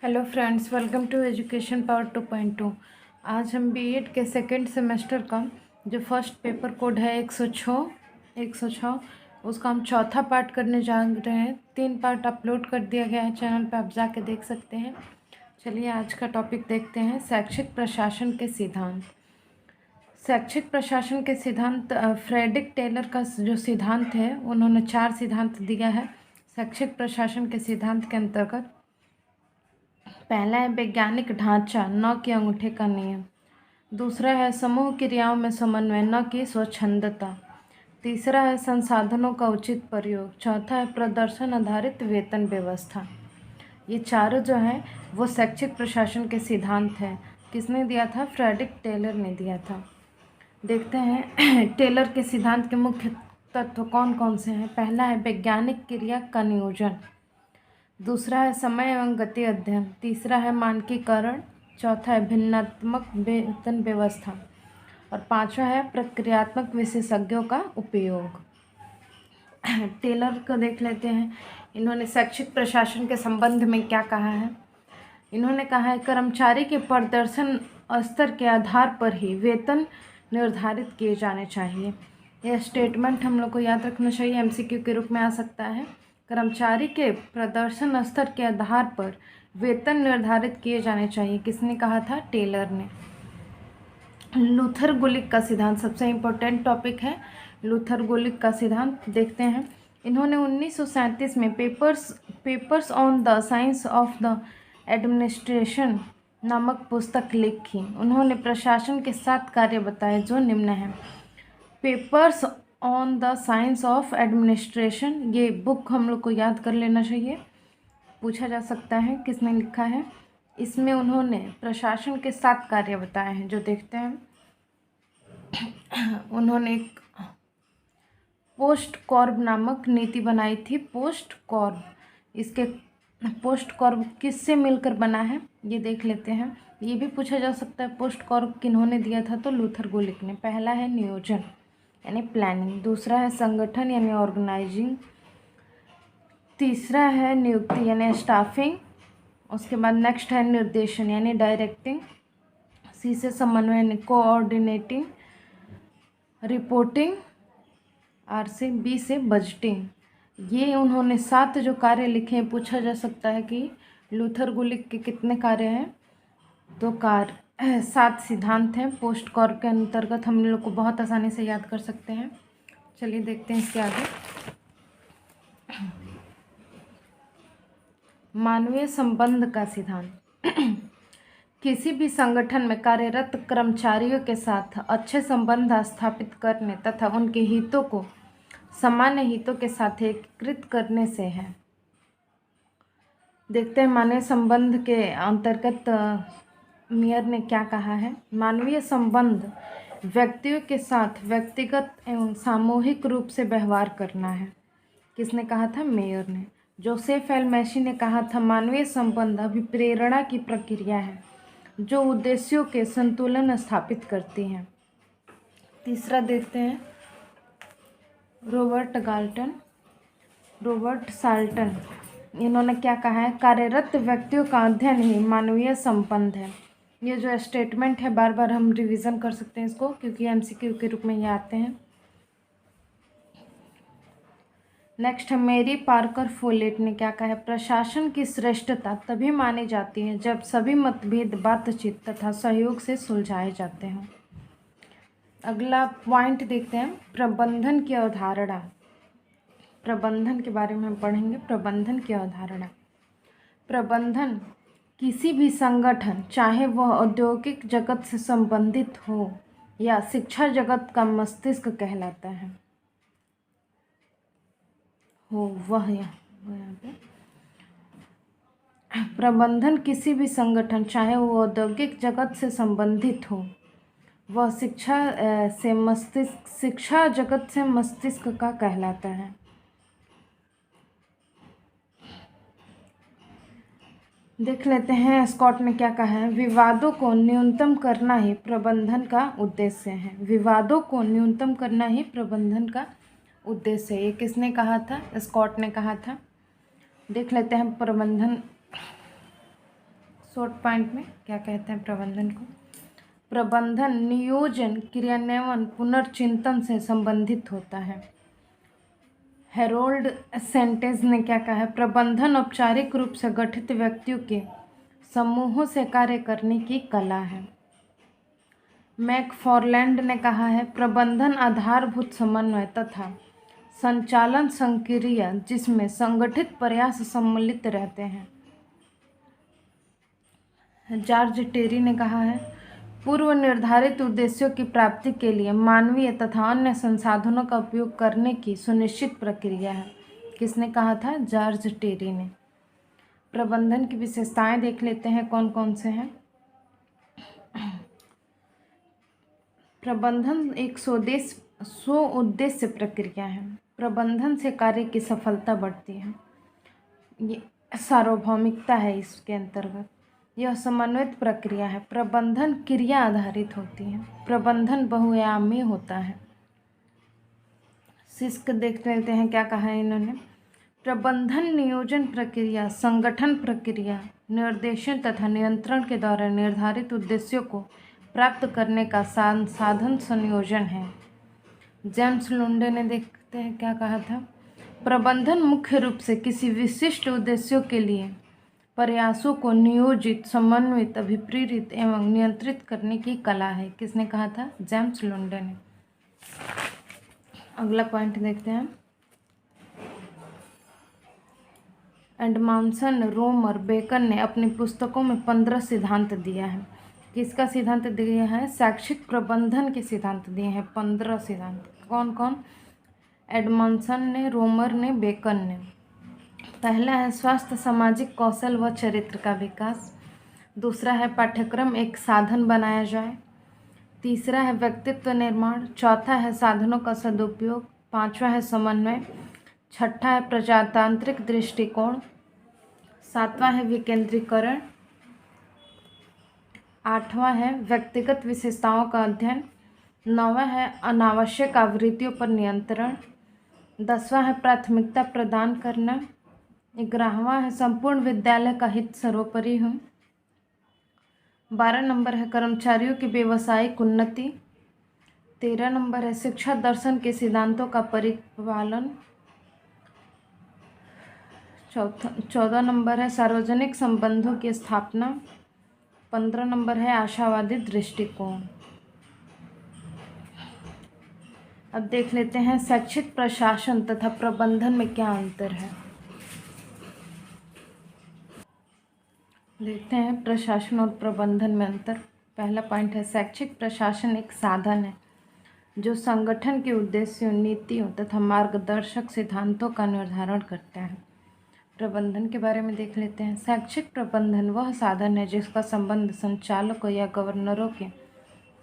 Hello friends, welcome to education power 2.2। आज हम BEd के सेकेंड सेमेस्टर का जो फर्स्ट पेपर कोड है 106 उसका हम चौथा पार्ट करने जा रहे हैं। 3 पार्ट अपलोड कर दिया गया है चैनल पर, आप जाके देख सकते हैं। चलिए आज का टॉपिक देखते हैं, शैक्षिक प्रशासन के सिद्धांत। शैक्षिक प्रशासन के सिद्धांत फ्रेडरिक टेलर का जो सिद्धांत है, उन्होंने 4 सिद्धांत दिया है शैक्षिक प्रशासन के सिद्धांत के अंतर्गत। पहला है वैज्ञानिक ढांचा, न कि अंगूठे का नियम। दूसरा है समूह क्रियाओं में समन्वय, न कि स्वच्छंदता। तीसरा है संसाधनों का उचित प्रयोग। चौथा है प्रदर्शन आधारित वेतन व्यवस्था। ये चारों जो है वो शैक्षिक प्रशासन के सिद्धांत है। किसने दिया था? फ्रेडरिक टेलर ने दिया था। देखते हैं टेलर के सिद्धांत के मुख्य तत्व कौन कौन से हैं। पहला है वैज्ञानिक क्रिया का नियोजन। दूसरा है समय एवं गति अध्ययन। तीसरा है मानकीकरण। चौथा है भिन्नात्मक वेतन व्यवस्था। और पांचवा है प्रक्रियात्मक विशेषज्ञों का उपयोग। टेलर को देख लेते हैं, इन्होंने शैक्षिक प्रशासन के संबंध में क्या कहा है। इन्होंने कहा है कर्मचारी के प्रदर्शन स्तर के आधार पर ही वेतन निर्धारित किए जाने चाहिए। यह स्टेटमेंट हम लोग को याद रखना चाहिए, एमसीक्यू के रूप में आ सकता है। कर्मचारी के प्रदर्शन स्तर के आधार पर वेतन निर्धारित किए जाने चाहिए। किसने कहा था? टेलर ने। लूथर गुलिक का सिद्धांत सबसे इम्पोर्टेंट टॉपिक है। लूथर गुलिक का सिद्धांत देखते हैं। इन्होंने 1937 में papers on the science of the administration नामक पुस्तक लिखी। उन्होंने प्रशासन के 7 कार्य बताए जो निम्न हैं। Papers on the science of administration, ये बुक हम लोग को याद कर लेना चाहिए, पूछा जा सकता है किसने लिखा है। इसमें उन्होंने प्रशासन के 7 कार्य बताए हैं जो देखते हैं। उन्होंने एक पोस्ट कॉर्ब नामक नीति बनाई थी। पोस्ट कॉर्ब, इसके पोस्ट कॉर्ब किससे मिलकर बना है ये देख लेते हैं। ये भी पूछा जा सकता है पोस्ट कॉर्ब किन्होंने दिया था, तो लूथर गुलिक ने। पहला है नियोजन यानी प्लानिंग। दूसरा है संगठन यानी ऑर्गेनाइजिंग। तीसरा है नियुक्ति यानी स्टाफिंग। उसके बाद नेक्स्ट है निर्देशन यानी डायरेक्टिंग। सी से समन्वय यानी कोऑर्डिनेटिंग। रिपोर्टिंग। आर से बी से बजटिंग। ये उन्होंने 7 जो कार्य लिखे हैं, पूछा जा सकता है कि लूथर गुलिक के कितने कार्य हैं। तो 7 सिद्धांत हैं पोस्ट कॉर्ब के अंतर्गत, हम लोग को बहुत आसानी से याद कर सकते हैं। चलिए देखते हैं इसके आगे। मानवीय संबंध का सिद्धांत। किसी भी संगठन में कार्यरत कर्मचारियों के साथ अच्छे संबंध स्थापित करने तथा उनके हितों को सामान्य हितों के साथ एकीकृत करने से है। देखते हैं मानवीय संबंध के अंतर्गत मेयर ने क्या कहा है। मानवीय संबंध व्यक्तियों के साथ व्यक्तिगत एवं सामूहिक रूप से व्यवहार करना है। किसने कहा था? मेयर ने। जोसेफ एल मैसी ने कहा था मानवीय संबंध अभिप्रेरणा की प्रक्रिया है जो उद्देश्यों के संतुलन स्थापित करती है। तीसरा देखते हैं रॉबर्ट साल्टन। इन्होंने क्या कहा है? कार्यरत व्यक्तियों का अध्ययन ही मानवीय संबंध है। ये जो स्टेटमेंट है बार बार हम रिवीजन कर सकते हैं इसको, क्योंकि एमसीक्यू के रूप में ये आते हैं। नेक्स्ट है मेरी पार्कर फोलेट ने क्या कहा है? प्रशासन की श्रेष्ठता तभी मानी जाती है जब सभी मतभेद बातचीत तथा सहयोग से सुलझाए जाते हैं। अगला पॉइंट देखते हैं प्रबंधन की अवधारणा। प्रबंधन के बारे में हम पढ़ेंगे। प्रबंधन की अवधारणा। प्रबंधन किसी भी संगठन, चाहे वह औद्योगिक जगत से संबंधित हो या शिक्षा जगत का मस्तिष्क कहलाता है। यहाँ पे प्रबंधन किसी भी संगठन, चाहे वो औद्योगिक जगत से संबंधित हो, वह शिक्षा जगत से मस्तिष्क का कहलाता है। देख लेते हैं स्कॉट ने क्या कहा है। विवादों को न्यूनतम करना ही प्रबंधन का उद्देश्य है। विवादों को न्यूनतम करना ही प्रबंधन का उद्देश्य है। ये किसने कहा था? स्कॉट ने कहा था। देख लेते हैं प्रबंधन शॉर्ट पॉइंट में क्या कहते हैं प्रबंधन को? प्रबंधन नियोजन, क्रियान्वयन, पुनर्चिंतन से संबंधित होता है। हेरोल्ड सेंटेज ने क्या कहा है? प्रबंधन औपचारिक रूप से गठित व्यक्तियों के समूहों से कार्य करने की कला है। मैकफॉरलैंड ने कहा है प्रबंधन आधारभूत समन्वय तथा संचालन संक्रिया जिसमें संगठित प्रयास सम्मिलित रहते हैं। जॉर्ज टेरी ने कहा है पूर्व निर्धारित उद्देश्यों की प्राप्ति के लिए मानवीय तथा अन्य संसाधनों का उपयोग करने की सुनिश्चित प्रक्रिया है। किसने कहा था? जॉर्ज टेरी ने। प्रबंधन की विशेषताएं देख लेते हैं कौन कौन से हैं। प्रबंधन एक स्व उद्देश्य प्रक्रिया है। प्रबंधन से कार्य की सफलता बढ़ती है। ये सार्वभौमिकता है इसके अंतर्गत। यह समन्वित प्रक्रिया है। प्रबंधन क्रिया आधारित होती है। प्रबंधन बहुआयामी होता है। सिस्क देख लेते हैं क्या कहा है इन्होंने। प्रबंधन नियोजन प्रक्रिया, संगठन प्रक्रिया, निर्देशन तथा नियंत्रण के द्वारा निर्धारित उद्देश्यों को प्राप्त करने का साधन संयोजन है। जेम्स लुंडे ने देखते हैं क्या कहा था। प्रबंधन मुख्य रूप से किसी विशिष्ट उद्देश्यों के लिए प्रयासों को नियोजित, समन्वित, अभिप्रेरित एवं नियंत्रित करने की कला है। किसने कहा था? जेम्स लुंडे ने। अगला पॉइंट देखते हैं। एडमॉसन, रोमर, बेकन ने अपनी पुस्तकों में 15 सिद्धांत दिया है। किसका सिद्धांत दिया है? शैक्षिक प्रबंधन के सिद्धांत दिए हैं। 15 सिद्धांत। कौन कौन? एडमॉसन ने, रोमर ने, बेकन ने। पहला है स्वास्थ्य, सामाजिक कौशल व चरित्र का विकास। दूसरा है पाठ्यक्रम एक साधन बनाया जाए। तीसरा है व्यक्तित्व निर्माण। चौथा है साधनों का सदुपयोग। पांचवा है समन्वय। छठा है प्रजातांत्रिक दृष्टिकोण। सातवां है विकेंद्रीकरण। आठवां है व्यक्तिगत विशेषताओं का अध्ययन। नौवां है अनावश्यक आवृत्तियों पर नियंत्रण। 10वां है प्राथमिकता प्रदान करना। 11वां है संपूर्ण विद्यालय का हित सर्वोपरि हो। 12 नंबर है कर्मचारियों की व्यावसायिक उन्नति। 13 नंबर है शिक्षा दर्शन के सिद्धांतों का परिपालन। 14 नंबर है सार्वजनिक संबंधों की स्थापना। 15 नंबर है आशावादी दृष्टिकोण। अब देख लेते हैं शैक्षिक प्रशासन तथा प्रबंधन में क्या अंतर है। देखते हैं प्रशासन और प्रबंधन में अंतर। पहला पॉइंट है शैक्षिक प्रशासन एक साधन है जो संगठन के उद्देश्यों, नीतियों तथा मार्गदर्शक सिद्धांतों का निर्धारण करता है। प्रबंधन के बारे में देख लेते हैं। शैक्षिक प्रबंधन वह साधन है जिसका संबंध संचालकों या गवर्नरों के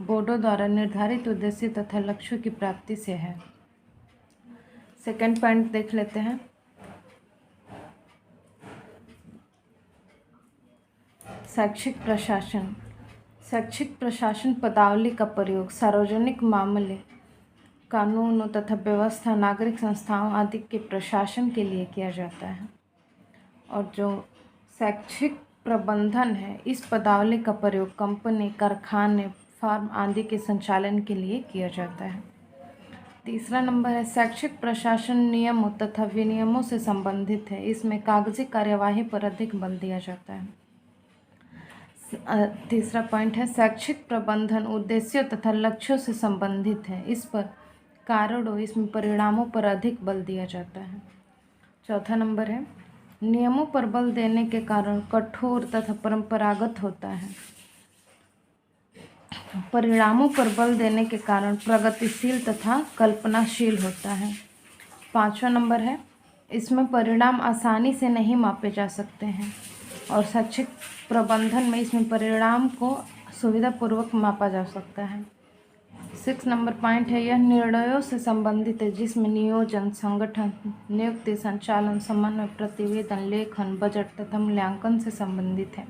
बोर्डों द्वारा निर्धारित उद्देश्य तथा लक्ष्यों की प्राप्ति से है। सेकंड पॉइंट देख लेते हैं। शैक्षिक प्रशासन। शैक्षिक प्रशासन पदावली का प्रयोग सार्वजनिक मामले, कानूनों तथा व्यवस्था, नागरिक संस्थाओं आदि के प्रशासन के लिए किया जाता है। और जो शैक्षिक प्रबंधन है इस पदावली का प्रयोग कंपनी, कारखाने, फार्म आदि के संचालन के लिए किया जाता है। तीसरा नंबर है शैक्षिक प्रशासन नियमों तथा विनियमों से संबंधित है। इसमें कागजी कार्यवाही पर अधिक बल दिया जाता है। तीसरा पॉइंट है शैक्षिक प्रबंधन उद्देश्यों तथा लक्ष्यों से संबंधित है। इस पर कारणों, इसमें परिणामों पर अधिक बल दिया जाता है। चौथा नंबर है नियमों पर बल देने के कारण कठोर तथा परंपरागत होता है। परिणामों पर बल देने के कारण प्रगतिशील तथा कल्पनाशील होता है। पांचवा नंबर है इसमें परिणाम आसानी से नहीं मापे जा सकते हैं और शैक्षिक प्रबंधन में इसमें परिणाम को सुविधापूर्वक मापा जा सकता है। 6 नंबर पॉइंट है यह निर्णयों से संबंधित है जिसमें नियोजन, संगठन, नियुक्ति, संचालन, समन्वय, प्रतिवेदन, लेखन, बजट तथा मूल्यांकन से संबंधित है।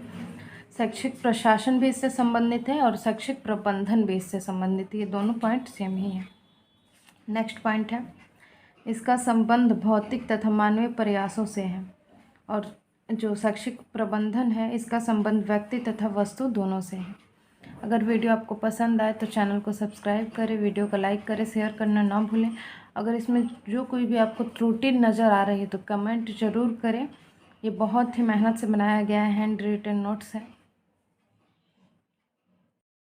शैक्षिक प्रशासन भी इससे संबंधित है और शैक्षिक प्रबंधन भी इससे संबंधित है। ये दोनों पॉइंट सेम ही हैं। नेक्स्ट पॉइंट है इसका संबंध भौतिक तथा मानवीय प्रयासों से है और जो शैक्षिक प्रबंधन है इसका संबंध व्यक्ति तथा वस्तु दोनों से है। अगर वीडियो आपको पसंद आए तो चैनल को सब्सक्राइब करें, वीडियो को लाइक करें, शेयर करना ना भूलें। अगर इसमें जो कोई भी आपको त्रुटि नज़र आ रही है तो कमेंट ज़रूर करें। ये बहुत ही मेहनत से बनाया गया है, हैंड रिटन नोट्स है।